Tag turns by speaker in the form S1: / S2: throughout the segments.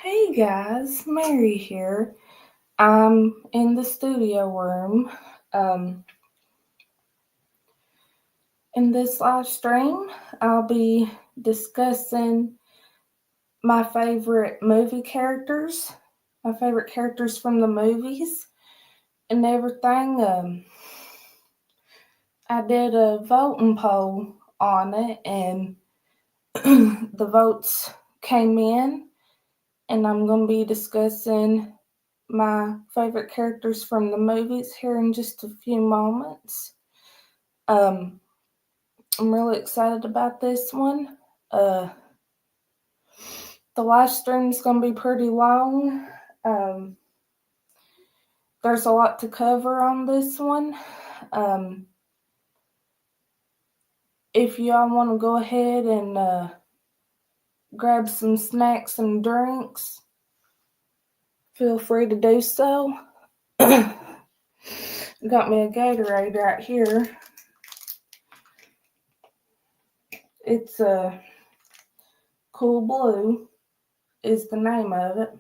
S1: Hey guys, Mary here. I'm in the studio room. Um, in this live stream, I'll be discussing my favorite movie characters, my favorite characters from the movies, and everything. I did a voting poll on it, and the votes came in, and I'm going to be discussing my favorite characters from the movies here in just a few moments. Um, I'm really excited about this one. Uh, the live stream is going to be pretty long. Um, there's a lot to cover on this one. Um, if y'all want to go ahead and grab some snacks and drinks, feel free to do so. Got me a Gatorade right here. It's a Cool Blue is the name of it.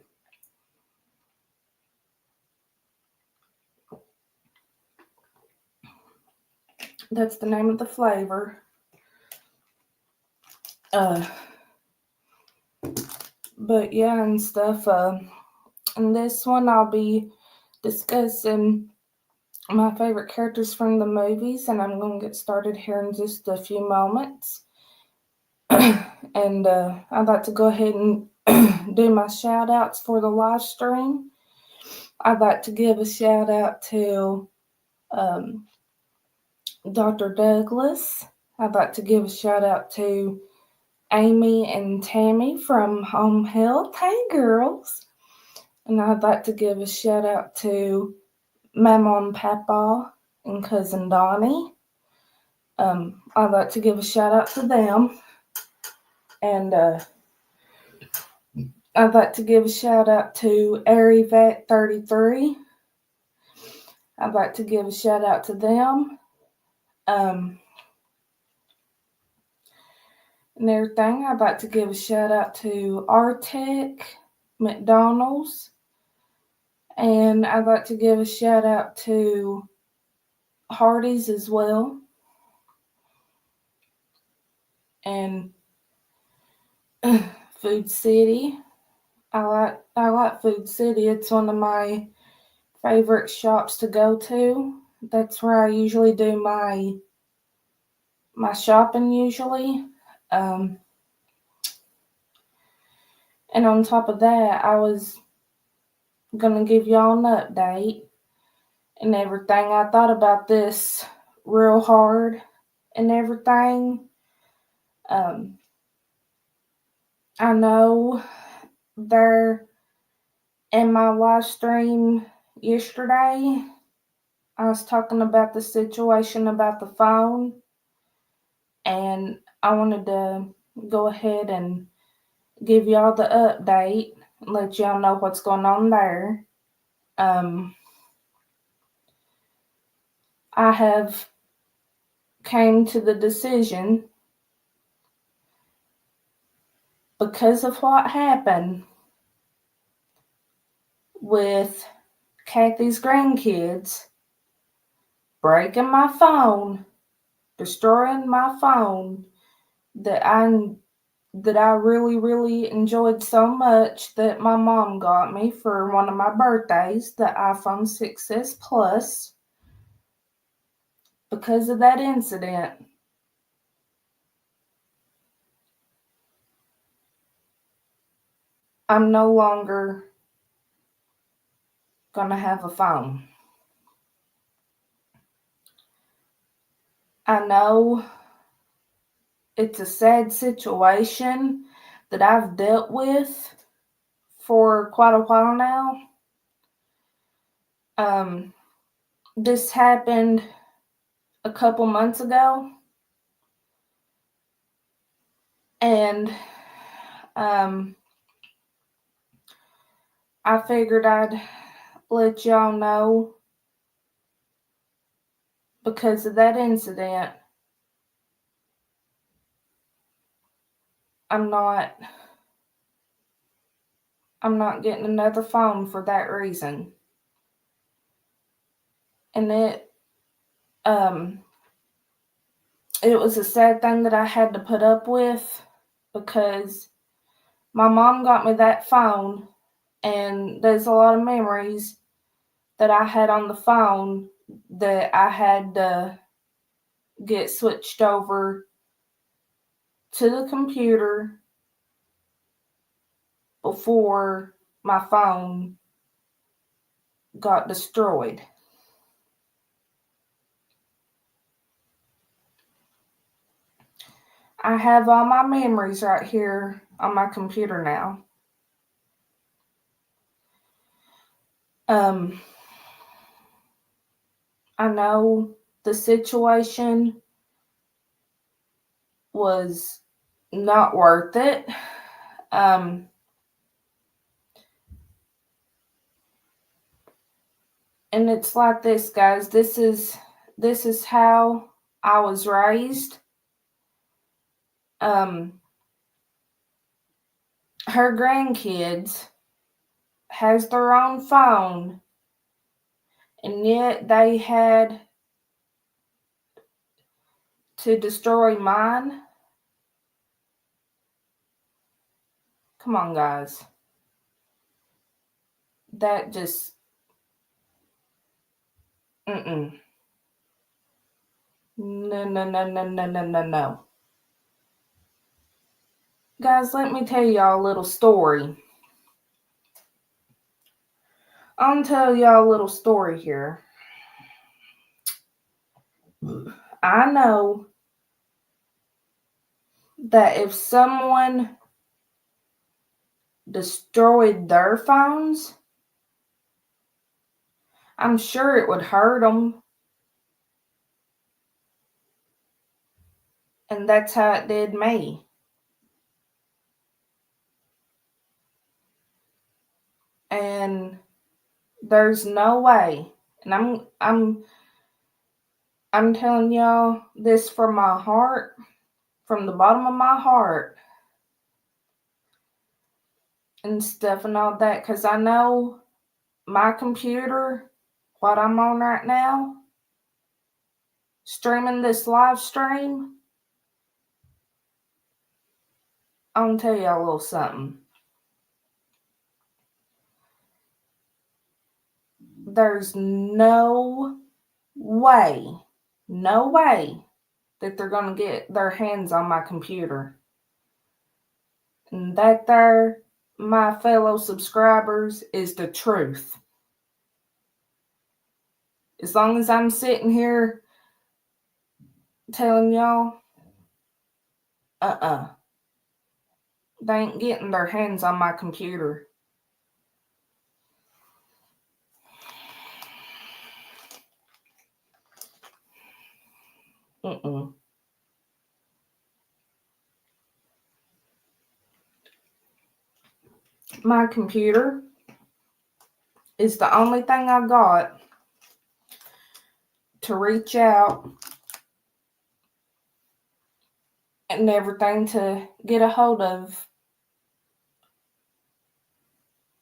S1: That's the name of the flavor. But yeah, and stuff. In this one, I'll be discussing my favorite characters from the movies, and I'm going to get started here in just a few moments. And I'd like to go ahead and do my shout outs for the live stream. I'd like to give a shout out to Dr. Douglas. I'd like to give a shout out to Amy and Tammy from Home Health. Hey, girls. And I'd like to give a shout out to Mama and Papa and Cousin Donnie. I'd like to give a shout out to them. And I'd like to give a shout out to ArieVet33. I'd like to give a shout out to them. And everything. I'd like to give a shout out to Artec, McDonald's. And I'd like to give a shout out to Hardee's as well. And Food City. I like Food City. It's one of my favorite shops to go to. That's where I usually do my shopping usually. And on top of that, I was gonna give y'all an update and everything. I thought about this real hard and everything. I know there in my live stream yesterday, I was talking about the situation about the phone, and I wanted to go ahead and give y'all the update and let y'all know what's going on there. I have came to the decision, because of what happened with Kathy's grandkids breaking my phone, destroying my phone, that I really, really enjoyed so much, that my mom got me for one of my birthdays, the iPhone 6s Plus. Because of that incident, I'm no longer gonna have a phone. I know it's a sad situation that I've dealt with for quite a while now. This happened a couple months ago, and I figured I'd let y'all know, because of that incident. I'm not I'm not getting another phone for that reason. And it was a sad thing that I had to put up with, because my mom got me that phone, and there's a lot of memories that I had on the phone that I had to get switched over to the computer before my phone got destroyed. I have all my memories right here on my computer now. I know the situation was not worth it. And it's like this, guys. This is how I was raised. Her grandkids has their own phone, and yet they had to destroy mine. Come on, guys. That just no. Guys, let me tell y'all a little story. I'll tell y'all a little story here. I know that if someone destroyed their phones, I'm sure it would hurt them. And that's how it did me. And there's no way. And I'm telling y'all this from my heart, from the bottom of my heart and stuff and all that, because I know my computer, what I'm on right now, streaming this live stream, I'm gonna tell y'all a little something. There's no way that they're gonna get their hands on my computer. And that there, my fellow subscribers, is the truth. As long as I'm sitting here telling y'all, they ain't getting their hands on my computer. My computer is the only thing I got to reach out and everything, to get a hold of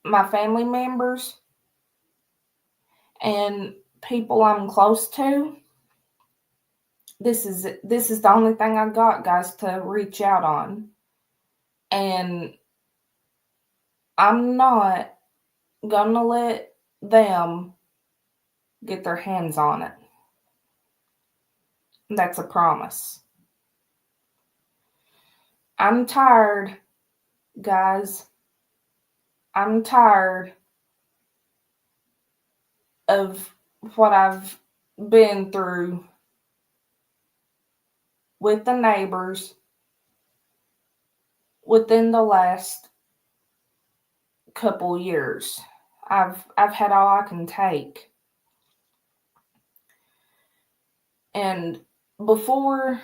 S1: my family members and people I'm close to. This is the only thing I got, guys, to reach out on. And I'm not gonna let them get their hands on it. That's a promise. I'm tired, guys. I'm tired of what I've been through with the neighbors within the last couple years. I've had all I can take. And before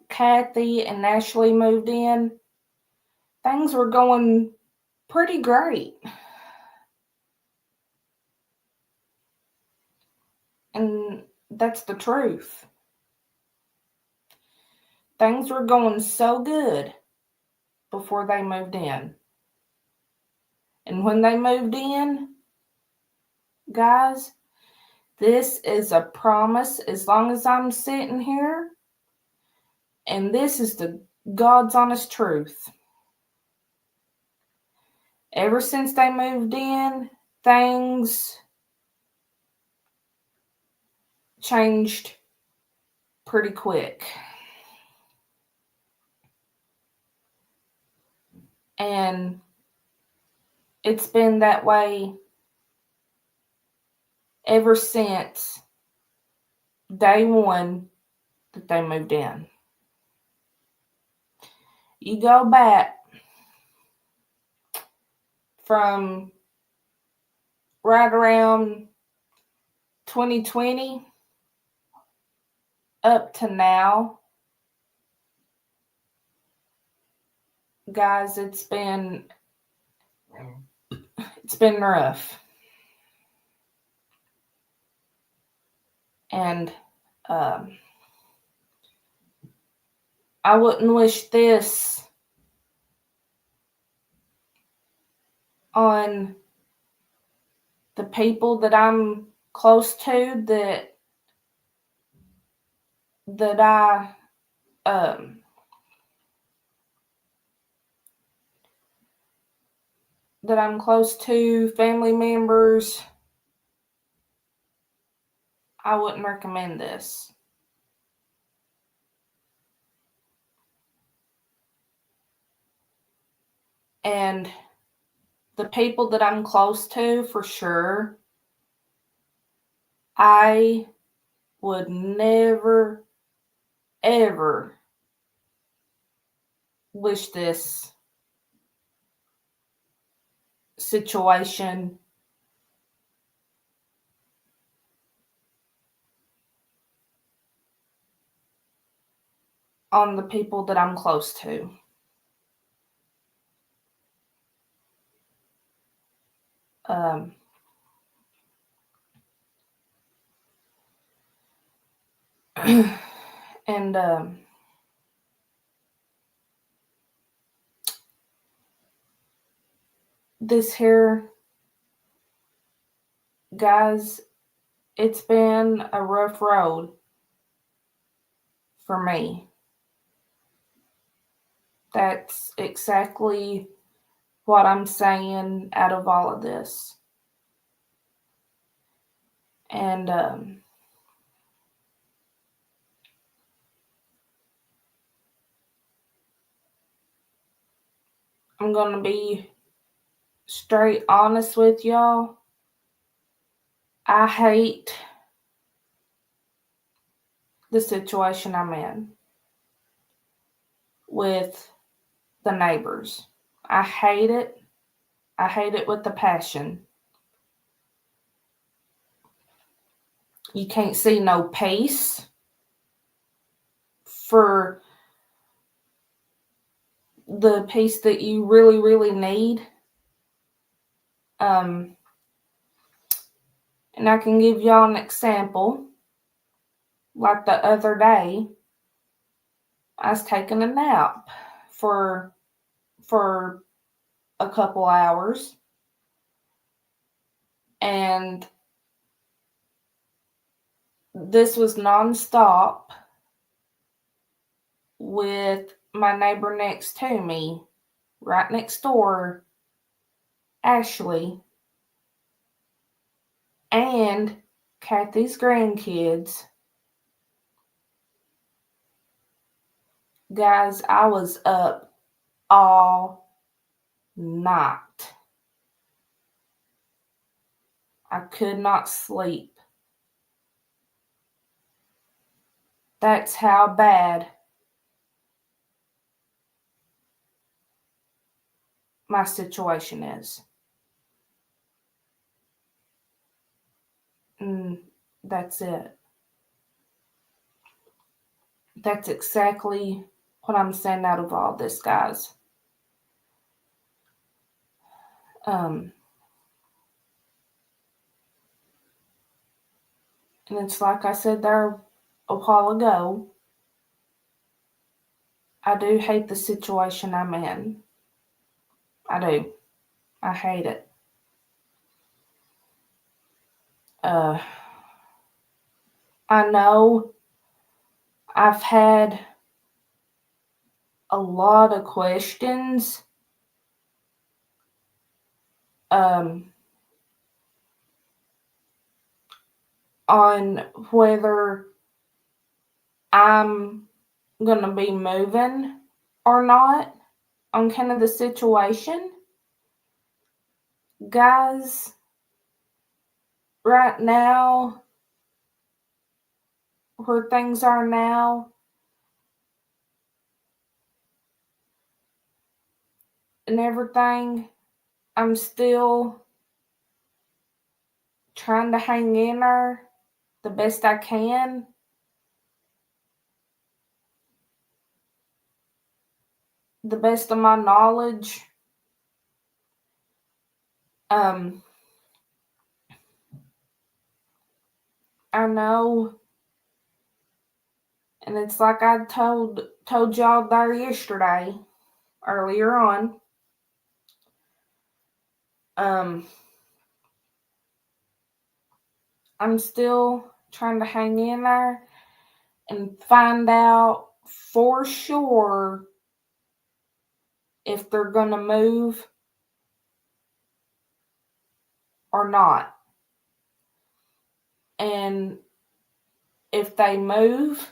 S1: Kathy and Ashley moved in, things were going pretty great. And that's the truth. Things were going so good before they moved in. And when they moved in, guys, this is a promise as long as I'm sitting here. And this is the God's honest truth. Ever since they moved in, things changed pretty quick. And it's been that way ever since day one that they moved in. You go back from right around 2020 up to now, guys, it's been rough. And I wouldn't wish this on the people that I'm close to, that I'm close to, family members. I wouldn't recommend this. And the people that I'm close to, for sure, I would never, ever wish this situation on the people that I'm close to. And this here, guys, it's been a rough road for me. That's exactly what I'm saying out of all of this. And I'm going to be straight honest with y'all. I hate the situation I'm in with the neighbors. I hate it. I hate it with a passion. You can't see no peace for the peace that you really, really need. And I can give y'all an example. Like the other day, I was taking a nap for a couple hours, and this was nonstop with my neighbor next to me, right next door, Ashley, and Kathy's grandkids. Guys, I was up all night. I could not sleep. That's how bad my situation is. And that's it. That's exactly what I'm saying out of all this, guys. And it's like I said there a while ago, I do hate the situation I'm in. I do. I hate it. I know I've had a lot of questions on whether I'm going to be moving or not, on kind of the situation. Guys, right now, where things are now, and everything, I'm still trying to hang in there the best I can. The best of my knowledge. I know, and it's like I told y'all there yesterday, earlier on. I'm still trying to hang in there and find out for sure if they're gonna move or not. And if they move,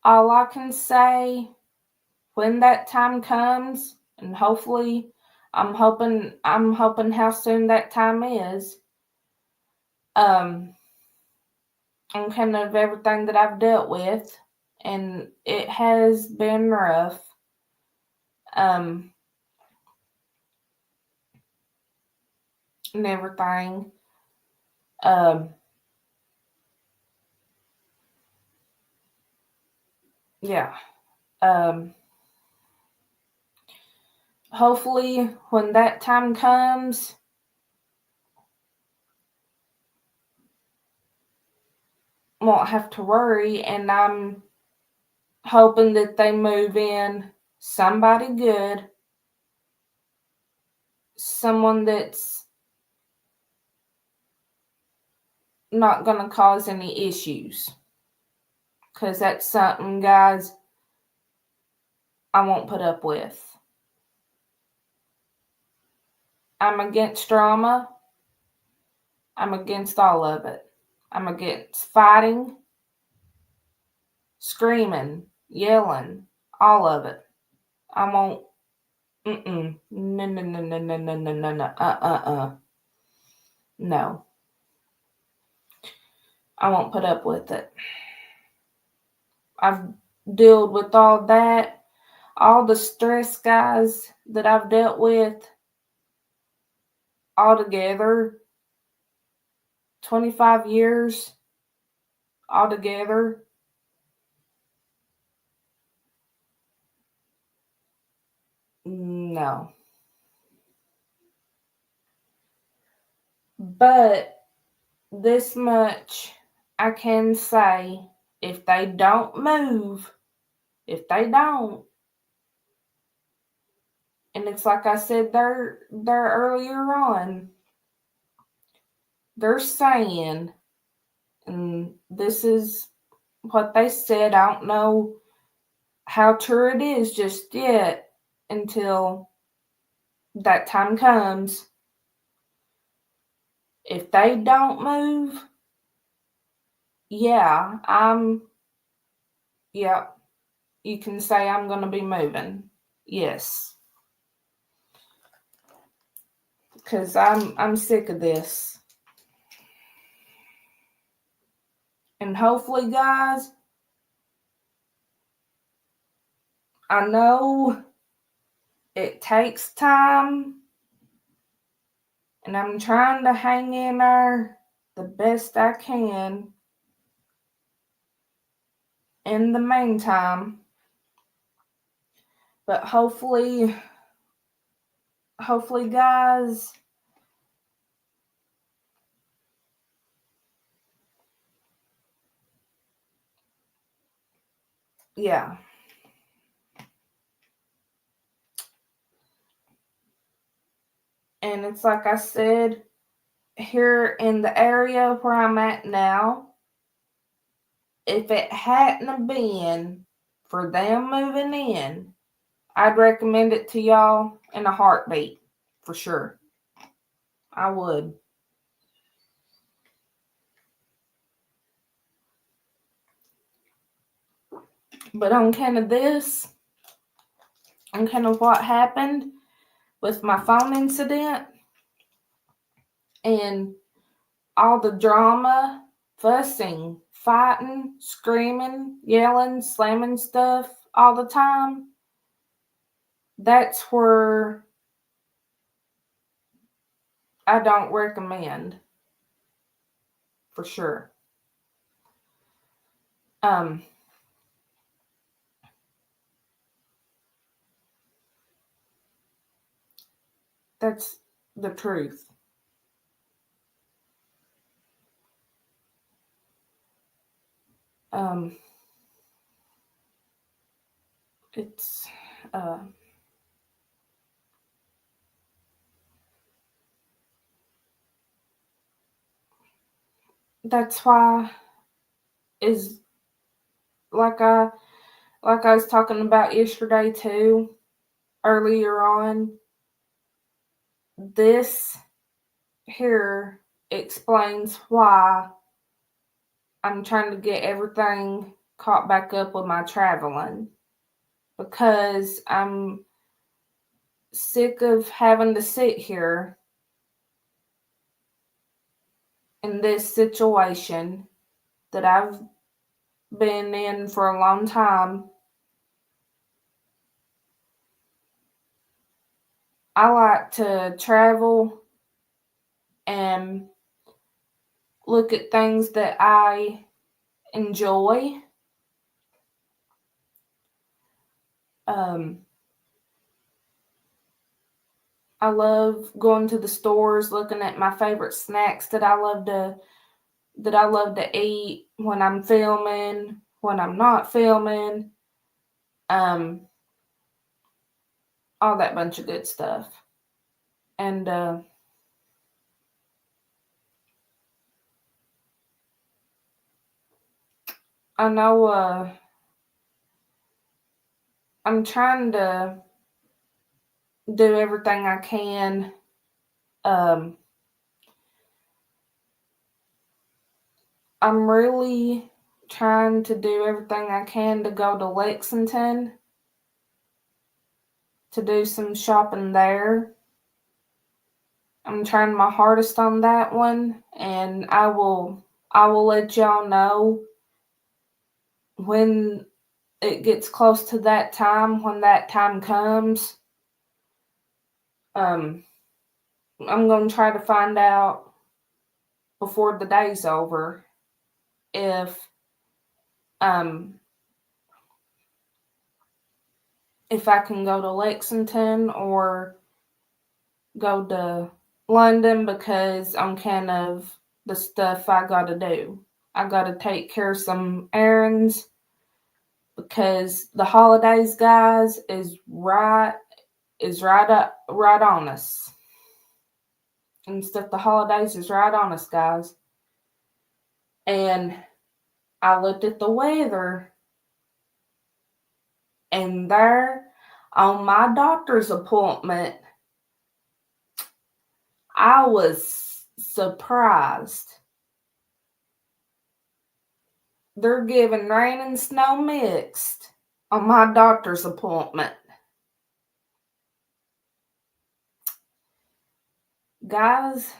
S1: all I can say when that time comes, and hopefully I'm hoping how soon that time is, and kind of everything that I've dealt with, and it has been rough. And everything. Yeah. Hopefully when that time comes, won't have to worry, and I'm hoping that they move in somebody good, someone that's not going to cause any issues, because that's something, guys, I won't put up with. I'm against drama. I'm against all of it. I'm against fighting, screaming, yelling, all of it. I won't. No, no, no, no, no, no, no, no, no. No. I won't put up with it. I've dealt with all that, all the stress, guys, that I've dealt with altogether. 25 years altogether. No. But this much I can say, if they don't move, if they don't, and it's like I said there earlier on, they're saying, and this is what they said, I don't know how true it is just yet until that time comes. If they don't move, yeah, you can say I'm going to be moving. Yes. Because I'm sick of this. And hopefully, guys, I know it takes time, and I'm trying to hang in there the best I can in the meantime. But hopefully, guys, yeah. And it's like I said, here in the area where I'm at now, if it hadn't been for them moving in, I'd recommend it to y'all in a heartbeat, for sure. I would. But on kind of what happened with my phone incident and all the drama, fussing, fighting, screaming, yelling, slamming stuff all the time, that's where I don't recommend, for sure. That's the truth. It's that's why is like I was talking about yesterday too, earlier on. This here explains why I'm trying to get everything caught back up with my traveling, because I'm sick of having to sit here in this situation that I've been in for a long time. I like to travel and look at things that I enjoy. I love going to the stores, looking at my favorite snacks that I love to eat when I'm filming, when I'm not filming, all that bunch of good stuff. And I know I'm trying to do everything I can. I'm really trying to do everything I can to go to Lexington to do some shopping there. I'm trying my hardest on that one, and I will let y'all know when it gets close to that time, when that time comes. I'm going to try to find out before the day's over um if I can go to Lexington or go to London, because on kind of the stuff I gotta do. I gotta take care of some errands, because the holidays, guys, is right on us. And stuff, the holidays is right on us, guys. And I looked at the weather, and there on my doctor's appointment, I was surprised. They're giving rain and snow mixed on my doctor's appointment. Guys,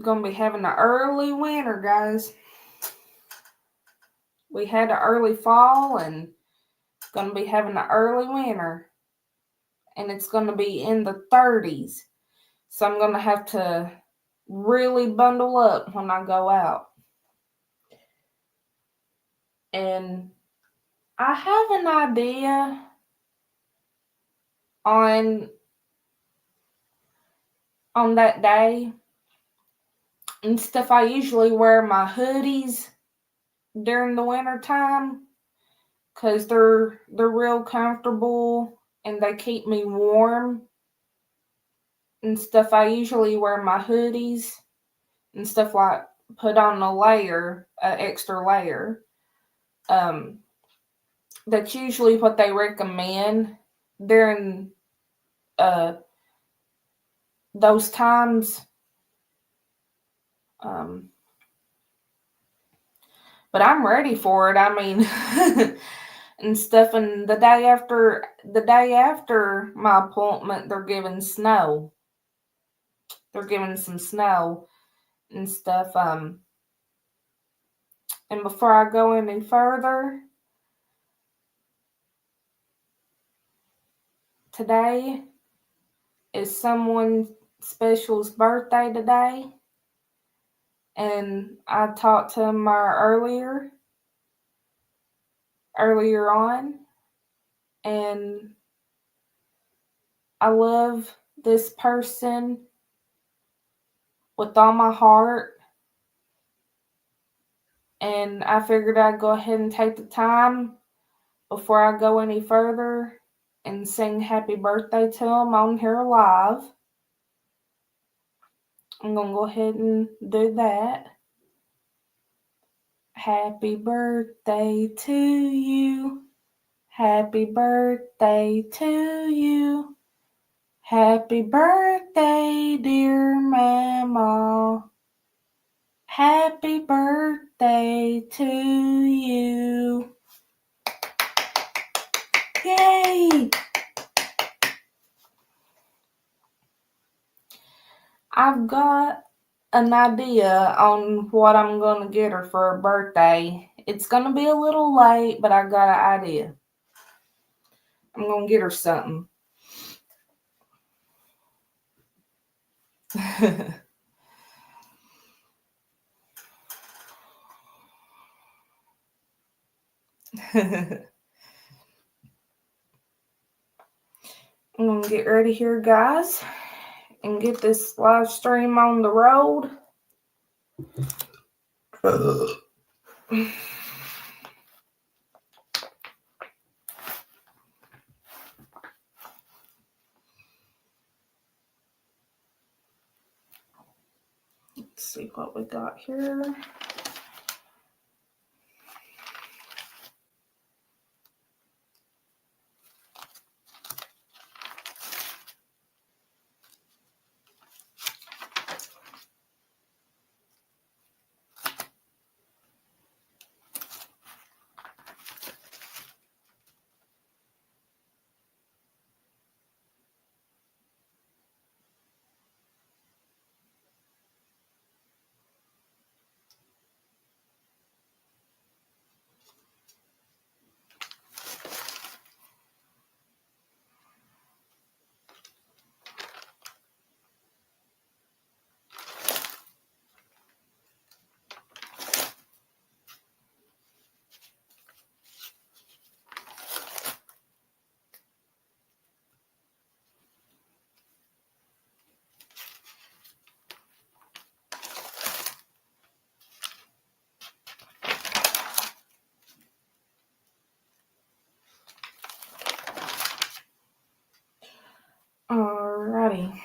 S1: gonna be having an early winter, guys. We had an early fall and gonna be having an early winter. And it's gonna be in the 30s. So I'm gonna have to really bundle up when I go out. And I have an idea on that day and stuff. I usually wear my hoodies during the winter time because they're real comfortable. and they keep me warm and stuff. I usually wear my hoodies and stuff, like put on an extra layer. That's usually what they recommend during those times. But I'm ready for it. I mean, and stuff. And the day after my appointment, they're giving snow. They're giving some snow and stuff. And before I go any further, today is someone special's birthday today. And I talked to him earlier on, and I love this person with all my heart. And I figured I'd go ahead and take the time before I go any further and sing happy birthday to him on here live. I'm going to go ahead and do that. Happy birthday to you. Happy birthday to you. Happy birthday, dear Mama. Happy birthday to you. Yay! I've got an idea on what I'm going to get her for her birthday. It's going to be a little late, but I got an idea. I'm going to get her something. I'm going to get ready here, guys, and get this live stream on the road. Let's see what we got here. Alrighty.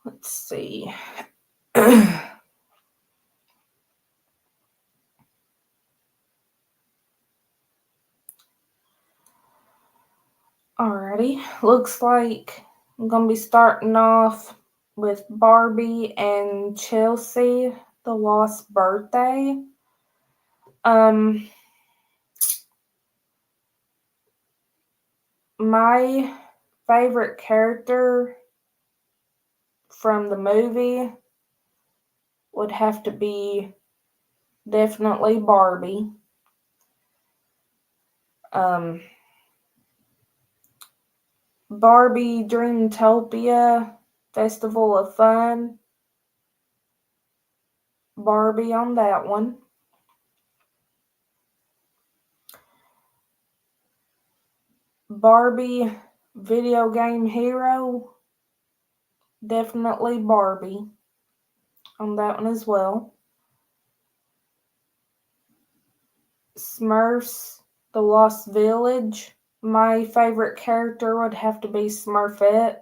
S1: Let's see. Alrighty. Looks like I'm going to be starting off with Barbie and Chelsea, the Lost Birthday. My favorite character from the movie would have to be definitely Barbie. Barbie Dreamtopia Festival of Fun. Barbie on that one. Barbie Video Game Hero. Definitely Barbie on that one as well. Smurfs, The Lost Village. My favorite character would have to be Smurfette.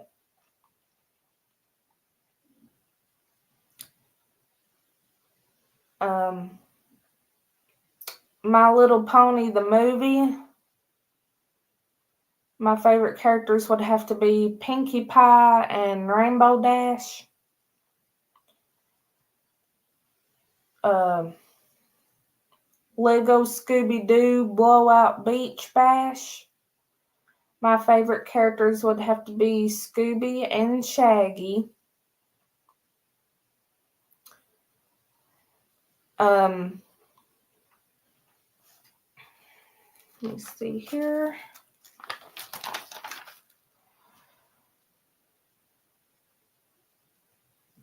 S1: My Little Pony, the movie. My favorite characters would have to be Pinkie Pie and Rainbow Dash. Lego Scooby-Doo Blowout Beach Bash. My favorite characters would have to be Scooby and Shaggy. Let me see here.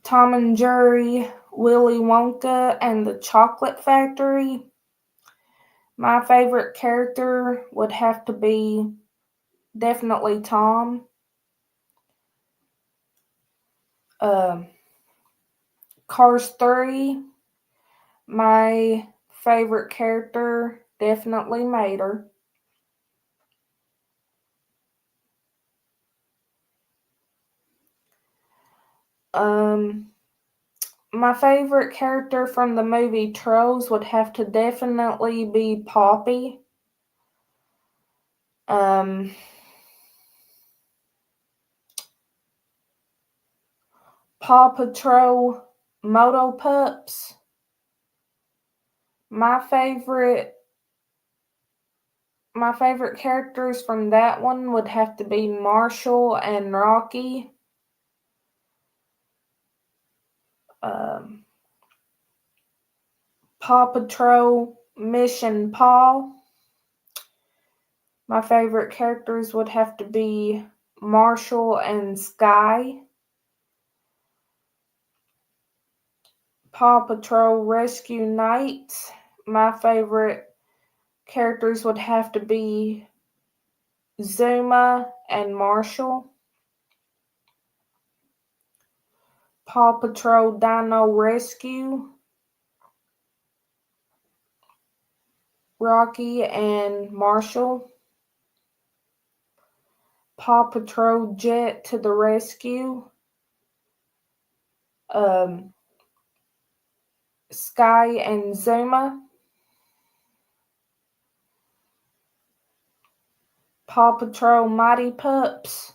S1: Tom and Jerry, Willy Wonka, and the Chocolate Factory. My favorite character would have to be definitely Tom. Cars 3. My favorite character, definitely Mater. My favorite character from the movie Trolls would have to definitely be Poppy. Paw Patrol Moto Pups. My favorite characters from that one would have to be Marshall and Rocky. Paw Patrol Mission Paw. My favorite characters would have to be Marshall and Sky. Paw Patrol Rescue Nights. My favorite characters would have to be Zuma and Marshall. Paw Patrol Dino Rescue. Rocky and Marshall. Paw Patrol Jet to the Rescue. Sky and Zuma. Paw Patrol Mighty Pups.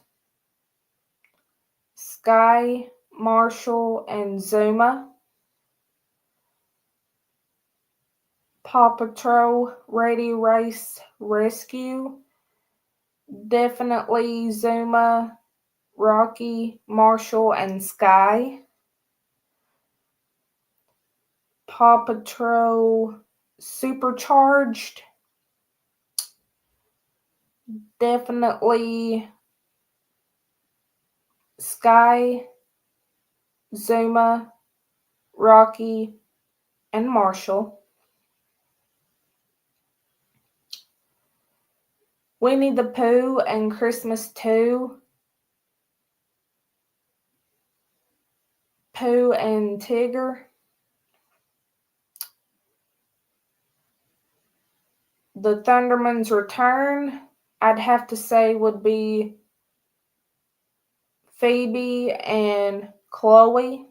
S1: Sky, Marshall, and Zuma. Paw Patrol Ready Race Rescue. Definitely Zuma, Rocky, Marshall, and Sky. Paw Patrol Supercharged. Definitely Sky, Zuma, Rocky, and Marshall. Winnie the Pooh and Christmas 2. Pooh and Tigger. The Thunderman's Return, I'd have to say, would be Phoebe and Chloe.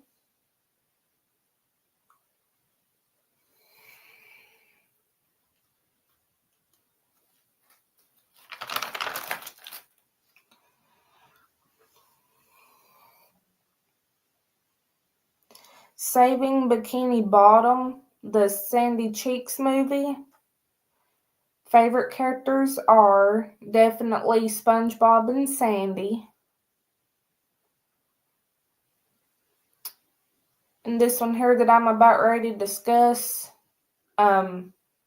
S1: Saving Bikini Bottom, the Sandy Cheeks movie. Favorite characters are definitely SpongeBob and Sandy. And this one here that I'm about ready to discuss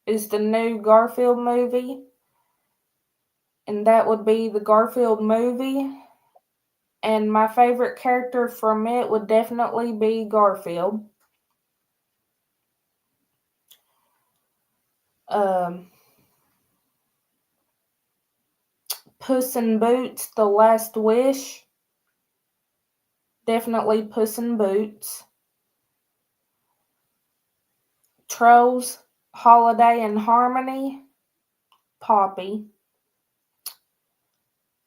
S1: is the new Garfield movie. And that would be the Garfield movie. And my favorite character from it would definitely be Garfield. Puss in Boots, The Last Wish. Definitely Puss in Boots. Trolls, Holiday and Harmony, Poppy.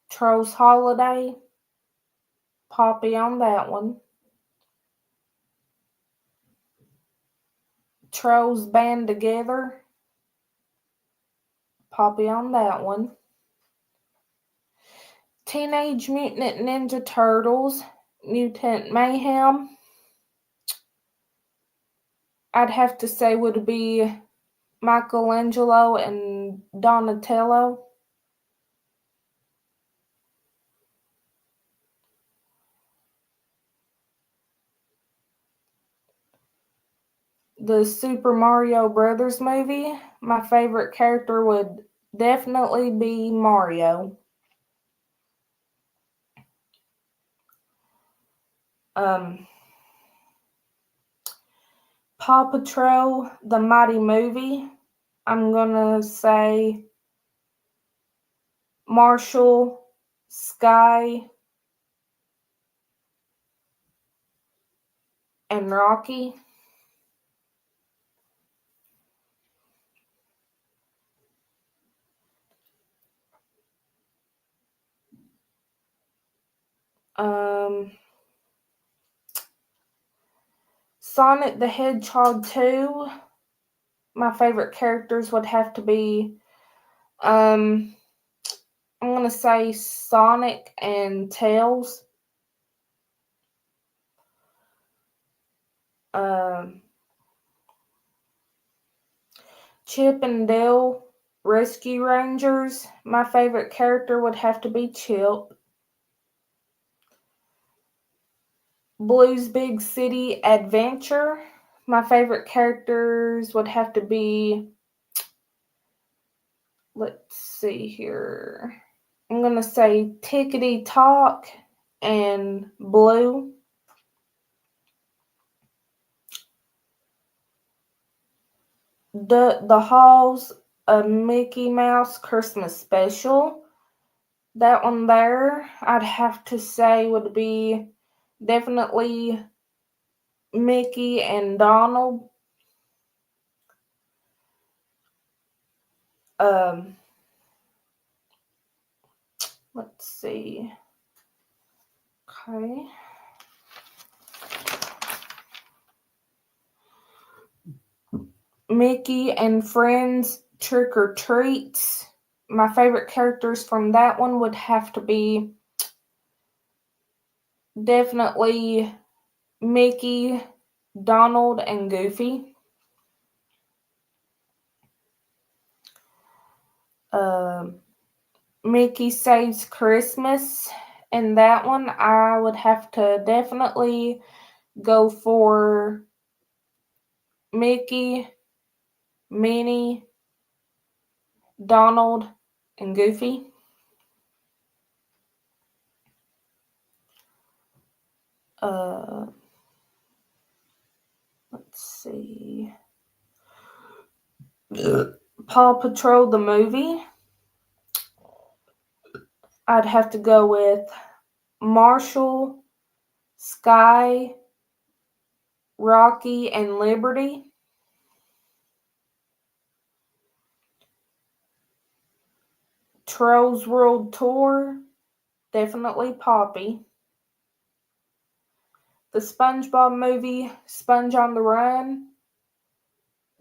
S1: Trolls Holiday, Poppy on that one. Trolls Band Together, Poppy on that one. Teenage Mutant Ninja Turtles, Mutant Mayhem, I'd have to say would be Michelangelo and Donatello. The Super Mario Brothers movie, my favorite character would definitely be Mario. Paw Patrol, the Mighty Movie, I'm gonna say Marshall, Sky, and Rocky. Sonic the Hedgehog 2, my favorite characters would have to be, I'm going to say Sonic and Tails. Chip and Dale Rescue Rangers, my favorite character would have to be Chip. Blue's Big City Adventure, my favorite characters would have to be, let's see here, I'm going to say Tickety Tock and Blue. The Halls of Mickey Mouse Christmas Special, that one there, I'd have to say would be definitely Mickey and Donald. Let's see. Okay. Mickey and Friends Trick or Treats. My favorite characters from that one would have to be definitely Mickey, Donald, and Goofy. Mickey Saves Christmas. And that one, I would have to definitely go for Mickey, Minnie, Donald, and Goofy. Let's see. Paw Patrol the movie, I'd have to go with Marshall, Sky, Rocky, and Liberty. Trolls World Tour, definitely Poppy. The SpongeBob movie, Sponge on the Run,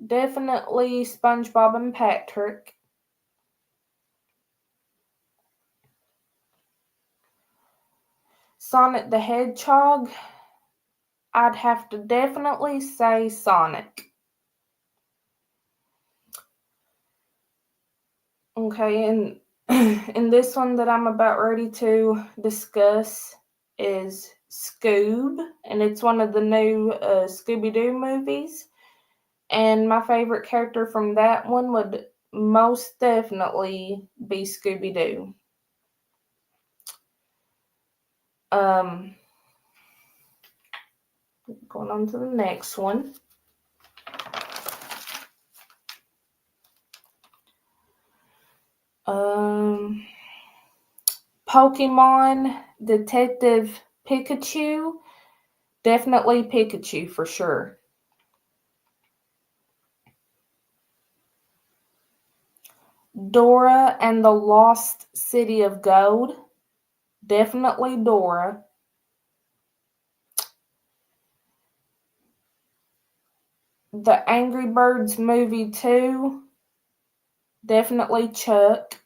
S1: definitely SpongeBob and Patrick. Sonic the Hedgehog, I'd have to definitely say Sonic. Okay, and and this one that I'm about ready to discuss is Scoob, and it's one of the new Scooby-Doo movies. And my favorite character from that one would most definitely be Scooby-Doo. Going on to the next one. Pokemon Detective Pikachu, definitely Pikachu for sure. Dora and the Lost City of Gold. Definitely Dora. The Angry Birds movie 2. Definitely Chuck.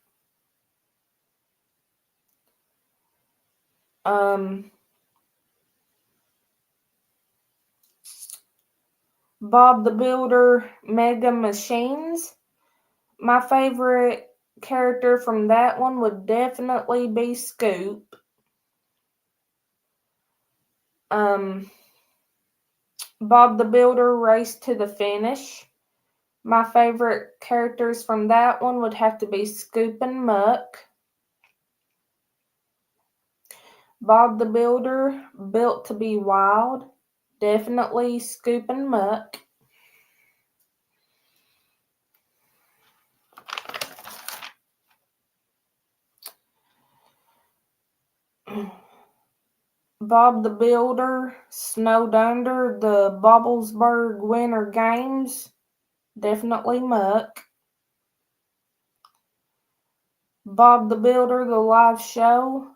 S1: Bob the Builder Mega Machines. My favorite character from that one would definitely be Scoop. Bob the Builder Race to the Finish. My favorite characters from that one would have to be Scoop and Muck. Bob the Builder Built to be Wild. Definitely Scoop and Muck. Bob the Builder Snowed Under the Bobblesburg Winter Games. Definitely Muck. Bob the Builder The Live Show.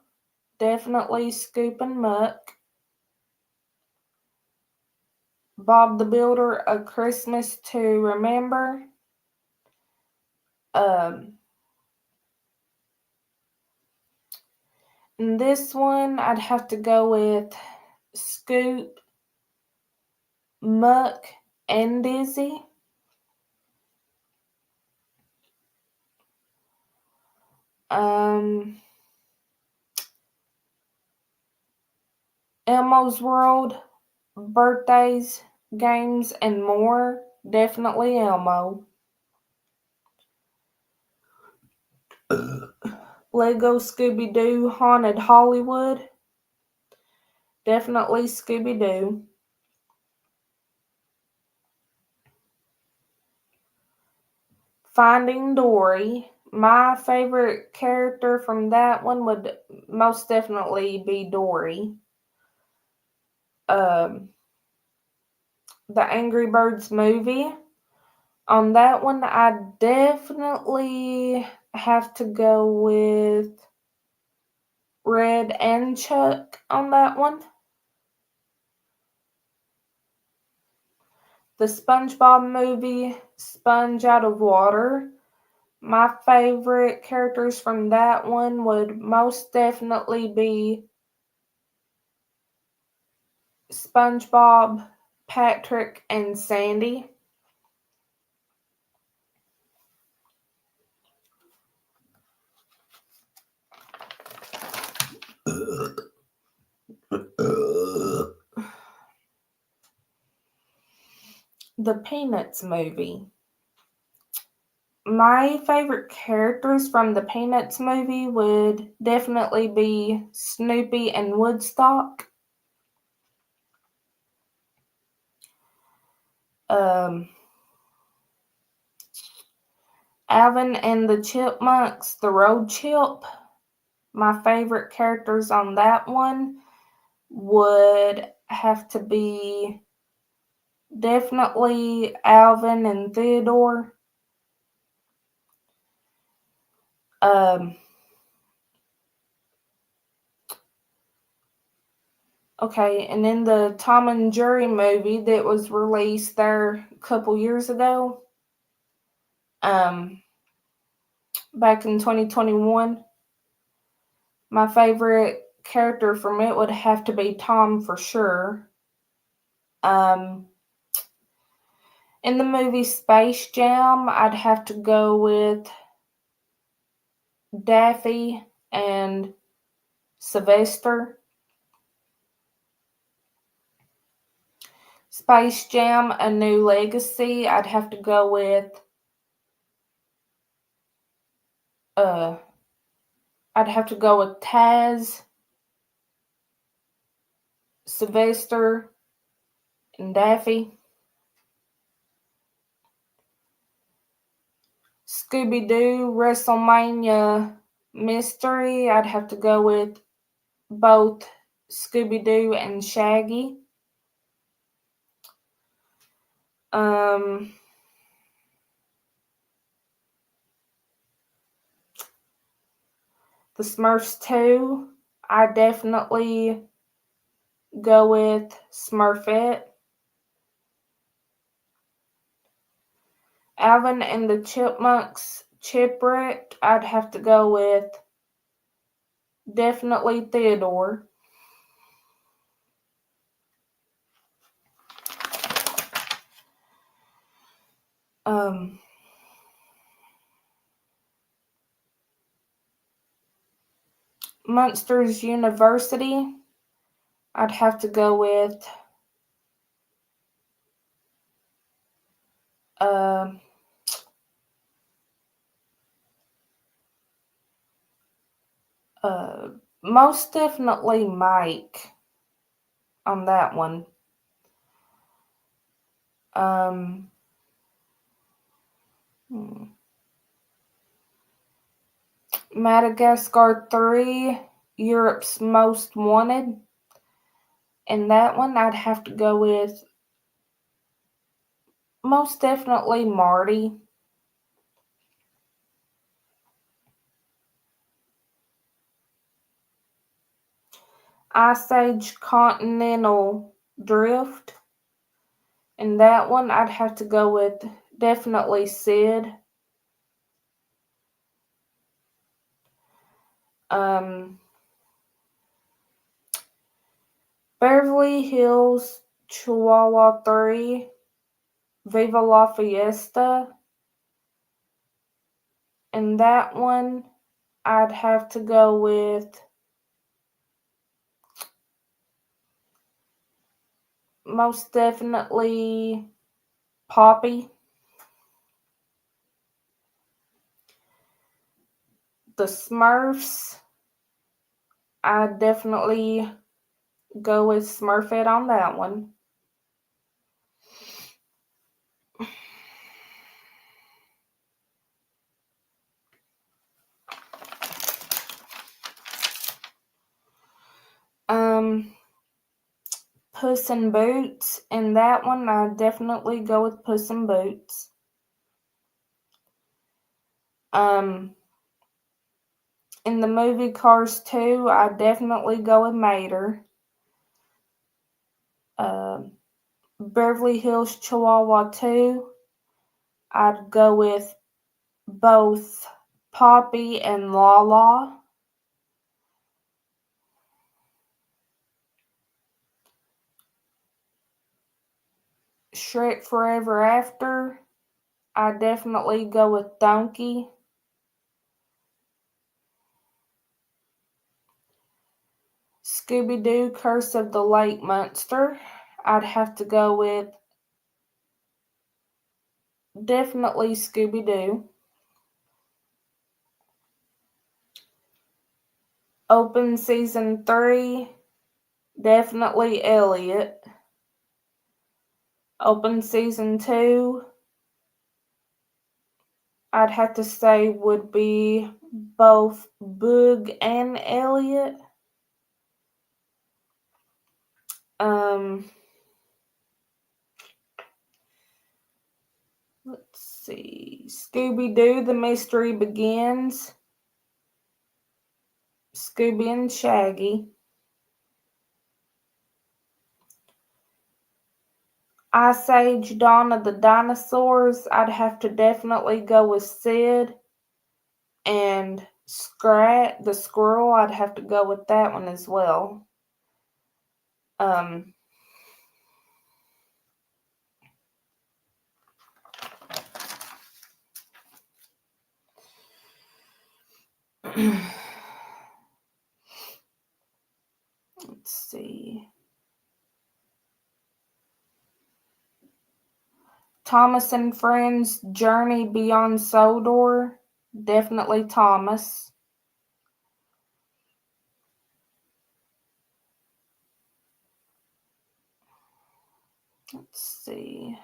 S1: Definitely Scoop and Muck. Bob the Builder A Christmas to Remember. In this one, I'd have to go with Scoop, Muck, and Dizzy. Elmo's World, Birthdays, Games, and More. Definitely Elmo. Lego Scooby-Doo Haunted Hollywood. Definitely Scooby-Doo. Finding Dory. My favorite character from that one would most definitely be Dory. The Angry Birds movie. On that one, I definitely have to go with Red and Chuck on that one. The SpongeBob movie, Sponge Out of Water. My favorite characters from that one would most definitely be SpongeBob, Patrick, and Sandy. The Peanuts movie. My favorite characters from the Peanuts movie would definitely be Snoopy and Woodstock. Alvin and the Chipmunks, the Road Chip. My favorite characters on that one would have to be definitely Alvin and Theodore. Okay, and in the Tom and Jerry movie that was released there a couple years ago, back in 2021, my favorite character from it would have to be Tom for sure. In the movie Space Jam, I'd have to go with Daffy and Sylvester. Space Jam: A New Legacy, I'd have to go with Taz, Sylvester, and Daffy. Scooby-Doo WrestleMania Mystery, I'd have to go with both Scooby-Doo and Shaggy. The Smurfs 2, I definitely go with Smurfette. Alvin and the Chipmunks, Chipwrecked, I'd have to go with definitely Theodore. Monsters University, I'd have to go with most definitely Mike on that one. Madagascar 3, Europe's Most Wanted. And that one I'd have to go with most definitely Marty. Ice Age Continental Drift. And that one I'd have to go with definitely Sid. Beverly Hills Chihuahua 3, Viva La Fiesta. And that one I'd have to go with most definitely Poppy. The Smurfs, I'd definitely go with Smurfette on that one. Puss in Boots, and that one I'd definitely go with Puss in Boots. In the movie Cars 2, I'd definitely go with Mater. Beverly Hills Chihuahua 2, I'd go with both Poppy and Lala. Shrek Forever After, I'd definitely go with Donkey. Scooby-Doo Curse of the Lake Monster, I'd have to go with definitely Scooby-Doo. Open Season 3, definitely Elliot. Open Season 2, I'd have to say would be both Boog and Elliot. Let's see. Scooby-Doo, The Mystery Begins. Scooby and Shaggy. Ice Age Dawn of the Dinosaurs, I'd have to definitely go with Sid. And Scrat, the squirrel, I'd have to go with that one as well. Let's see. Thomas and Friends Journey Beyond Sodor, definitely Thomas. Let's see.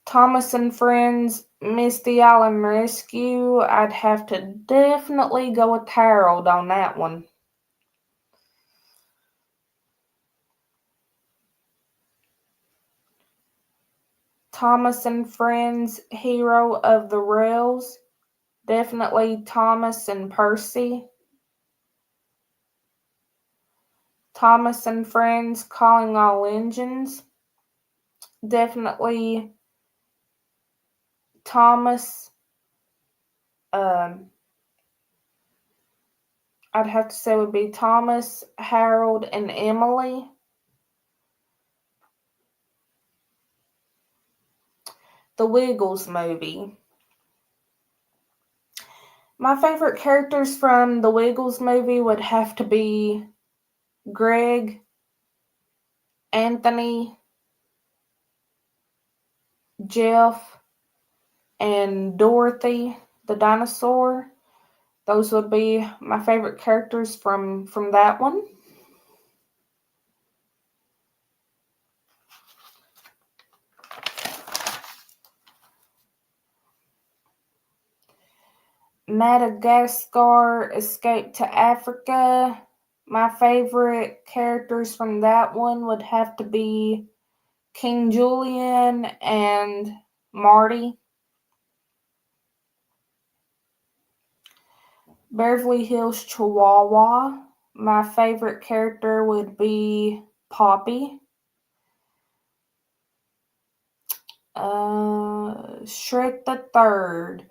S1: Thomas and Friends, Misty Island Rescue, I'd have to definitely go with Harold on that one. Thomas and Friends, Hero of the Rails, definitely Thomas and Percy. Thomas and Friends, Calling All Engines, definitely Thomas. I'd have to say would be Thomas, Harold, and Emily. The Wiggles movie. My favorite characters from the Wiggles movie would have to be Greg, Anthony, Jeff, and Dorothy the dinosaur. Those would be my favorite characters from that one. Madagascar, Escape to Africa. My favorite characters from that one would have to be King Julian and Marty. Beverly Hills Chihuahua. My favorite character would be Poppy. Shrek the Third.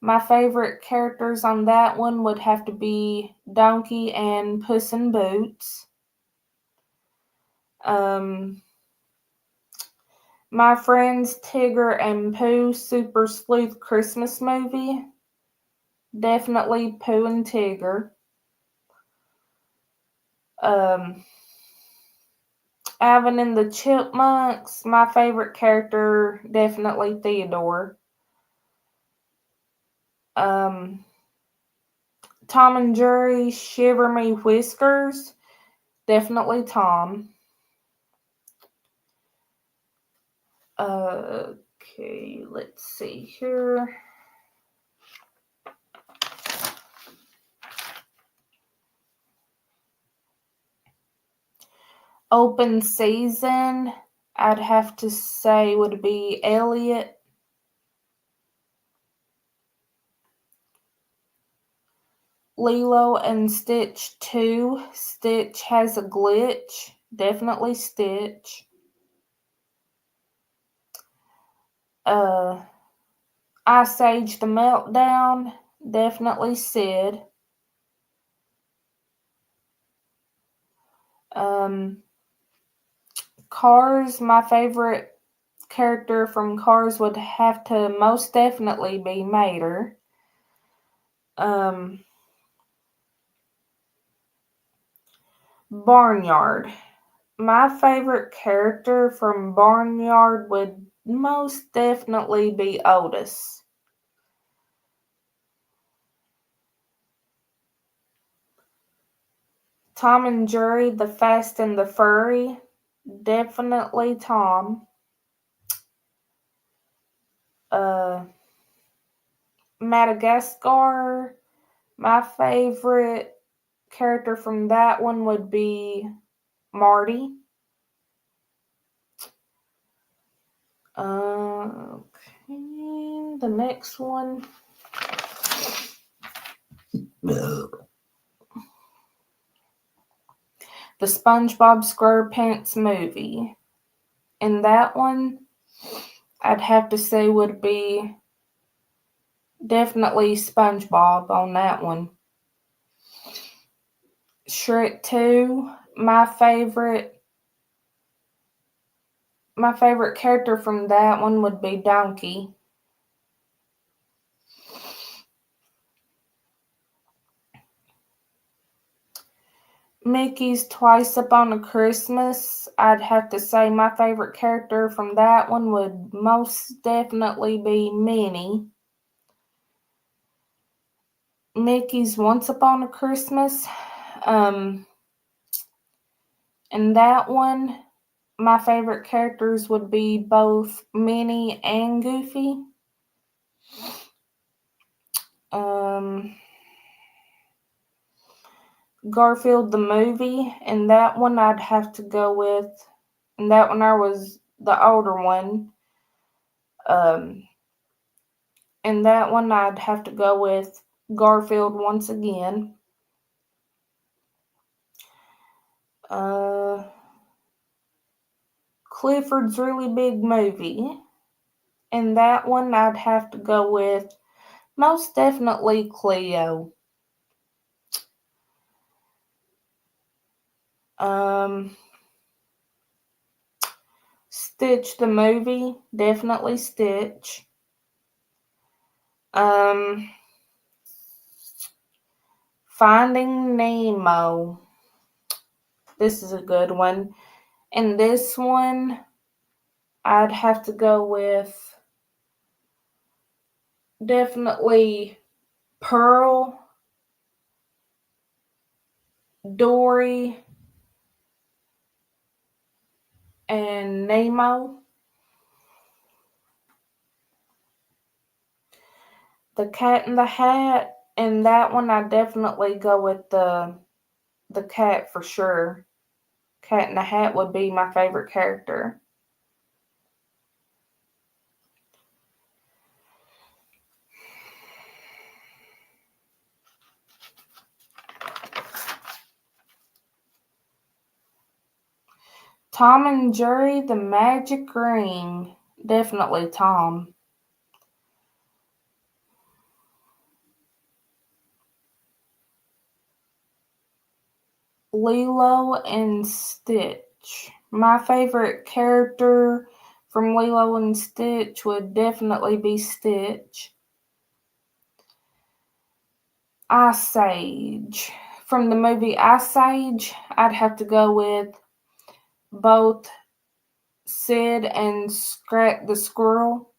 S1: My favorite characters on that one would have to be Donkey and Puss in Boots. My Friends Tigger and Pooh Super Sleuth Christmas movie. Definitely Pooh and Tigger. Alvin and the Chipmunks. My favorite character, definitely Theodore. Tom and Jerry, Shiver Me Whiskers. Definitely Tom. Okay, let's see here. Open season, I'd have to say would be Elliot. Lilo and Stitch 2. Stitch has a glitch. Definitely Stitch. Ice Age the Meltdown. Definitely Sid. Cars, my favorite character from Cars would have to most definitely be Mater. Barnyard. My favorite character from Barnyard would most definitely be Otis. Tom and Jerry, The Fast and the Furry. Definitely Tom. Madagascar. My favorite character from that one would be Marty. Okay, the next one. The SpongeBob SquarePants movie. And that one, I'd have to say would be definitely SpongeBob on that one. Shrek 2, my favorite character from that one would be Donkey. Mickey's Twice Upon a Christmas, I'd have to say my favorite character from that one would most definitely be Minnie. Mickey's Once Upon a Christmas, and that one, my favorite characters would be both Minnie and Goofy. Garfield the movie, and that one I'd have to go with, and that one I was the older one. And that one I'd have to go with Garfield once again. Clifford's Really Big Movie, and that one I'd have to go with most definitely Cleo. Stitch the movie, definitely Stitch. Finding Nemo. This is a good one. And this one, I'd have to go with definitely Pearl, Dory, and Nemo. The Cat in the Hat, and that one I definitely go with the cat for sure. Cat in the Hat would be my favorite character. Tom and Jerry, The Magic Ring. Definitely Tom. Lilo and Stitch. My favorite character from Lilo and Stitch would definitely be Stitch. Ice Age. From the movie Ice Age, I'd have to go with both Sid and Scrat the Squirrel.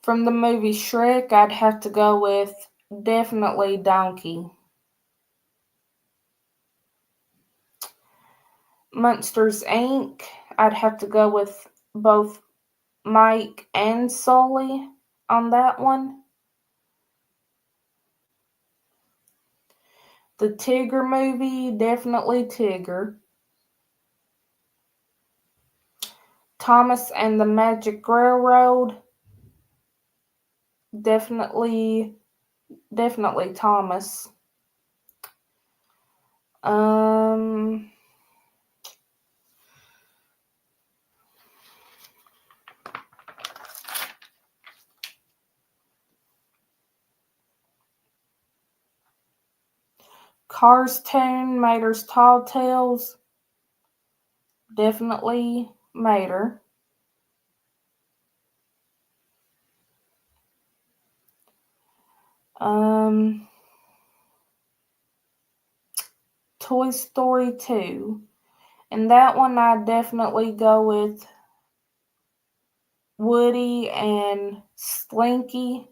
S1: From the movie Shrek, I'd have to go with definitely Donkey. Monsters Inc., I'd have to go with both Mike and Sully on that one. The Tigger movie, definitely Tigger. Thomas and the Magic Railroad, definitely Thomas. Cars Toon, Mater's Tall Tales, definitely Mater. Toy Story 2. And that one I'd definitely go with Woody and Slinky.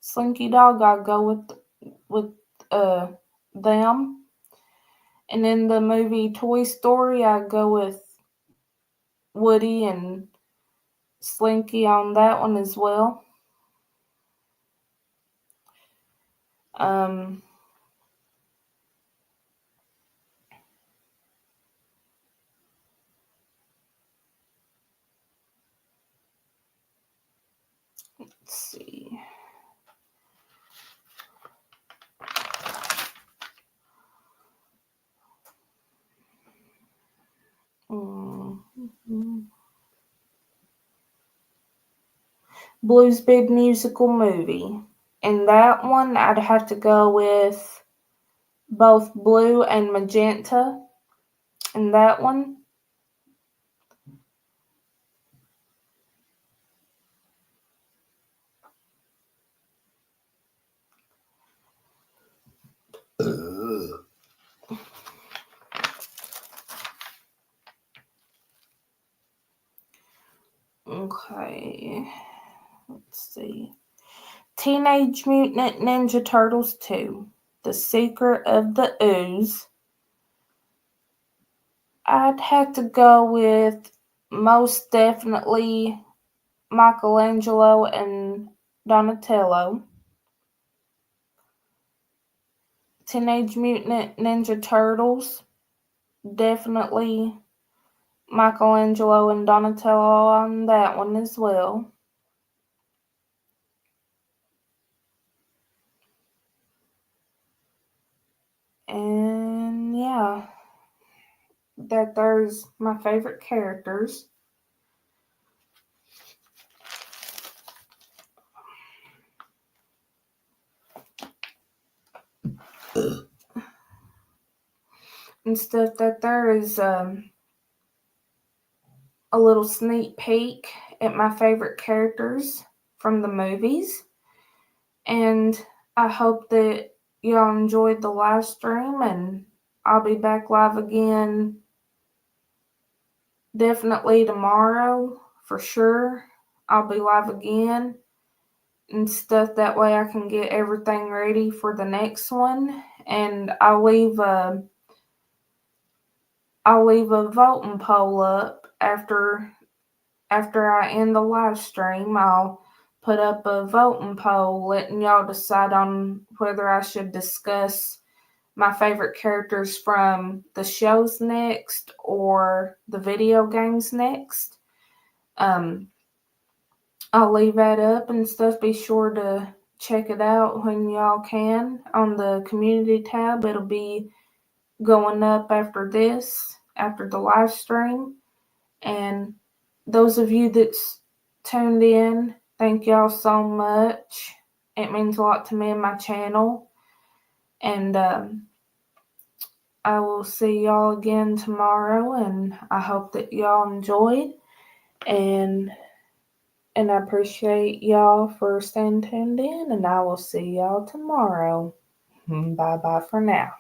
S1: Slinky Dog, I'll go with them. And in the movie Toy Story, I go with Woody and Slinky on that one as well. Let's see. Blues Big Musical Movie. And that one, I'd have to go with both Blue and Magenta. And that one. Okay. Let's see. Teenage Mutant Ninja Turtles 2. The Secret of the Ooze. I'd have to go with most definitely Michelangelo and Donatello. Teenage Mutant Ninja Turtles, definitely Michelangelo and Donatello on that one as well. And yeah, there's my favorite characters. And stuff that there is a little sneak peek at my favorite characters from the movies. And I hope that y'all enjoyed the live stream, and I'll be back live again definitely tomorrow for sure. I'll be live again and stuff, that way I can get everything ready for the next one. And I'll leave a voting poll up after I end the live stream. I'll put up a voting poll letting y'all decide on whether I should discuss my favorite characters from the shows next or the video games next. I'll leave that up and stuff. Be sure to check it out when y'all can on the community tab. It'll be going up after the live stream. And those of you that's tuned in, thank y'all so much. It means a lot to me and my channel. And I will see y'all again tomorrow, and I hope that y'all enjoyed. And I appreciate y'all for staying tuned in, and I will see y'all tomorrow. Bye bye for now.